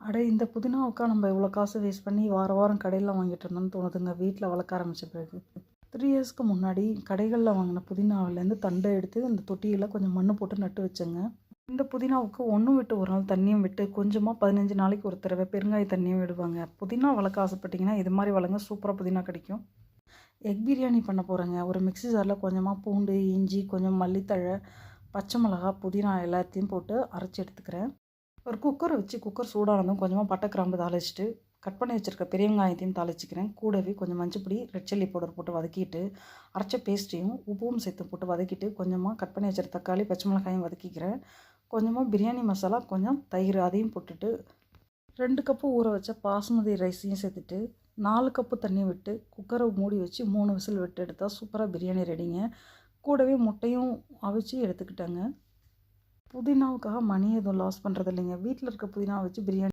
அட இந்த புதினாவுக்கா நம்ம இவ்வளோ காசு வேஸ்ட் பண்ணி வாரம் கடையில் வாங்கிட்டு இருந்தோம்னு தோணுதுங்க வீட்டில் வளர்க்க ஆரம்பித்த பிறகு. 3 இயர்ஸ்க்கு முன்னாடி கடைகளில் வாங்கின புதினாவிலேருந்து தண்டை எடுத்து அந்த தொட்டியில் கொஞ்சம் மண் போட்டு நட்டு வச்சேங்க. இந்த புதினாவுக்கு ஒன்று விட்டு ஒரு நாள் தண்ணியும் விட்டு கொஞ்சமாக 15 நாளைக்கு ஒரு தடவை பெருங்காய தண்ணியும் விடுவாங்க. புதினா வளர்க்க ஆசைப்பட்டிங்கன்னா இது மாதிரி வளங்க, சூப்பராக புதினா கிடைக்கும். எக் பிரியாணி பண்ண போகிறேங்க. ஒரு மிக்ஸி ஜாரில் கொஞ்சமாக பூண்டு, இஞ்சி, கொஞ்சம் மல்லித்தழை, பச்சை மிளகா, புதினா எல்லாத்தையும் போட்டு அரைச்சி எடுத்துக்கிறேன். ஒரு குக்கரை வச்சு குக்கர் சூடானதும் கொஞ்சமாக பட்டை கிராம்பு தாளிச்சிட்டு கட் பண்ணி வச்சுருக்க பெரிய வெங்காயத்தையும் தாளிச்சிக்கிறேன். கூடவே கொஞ்சம் மஞ்சப்பொடி, ரெட் சில்லி பவுடர் போட்டு வதக்கிட்டு அரைச்ச பேஸ்ட்டையும் உப்பும் சேர்த்து போட்டு வதக்கிட்டு கொஞ்சமாக கட் பண்ணி வச்சுருக்க தக்காளி, பச்சை மிளகாயும் வதக்கிக்கிறேன். கொஞ்சமாக பிரியாணி மசாலா, கொஞ்சம் தயிர் அதையும் போட்டுட்டு 2 கப்பு ஊற வச்ச பாஸ்மதி ரைஸையும் சேர்த்துட்டு 4 கப்பு தண்ணி விட்டு குக்கரை மூடி வச்சு 3 விசில் விட்டு எடுத்தால் சூப்பராக பிரியாணி ரெடிங்க. கூடவே முட்டையும் அவிச்சு எடுத்துக்கிட்டேங்க. புதினாவுக்காக மணி எதுவும் லாஸ் பண்ணுறது இல்லைங்க. வீட்டில் இருக்க புதினாவை வச்சு பிரியாணி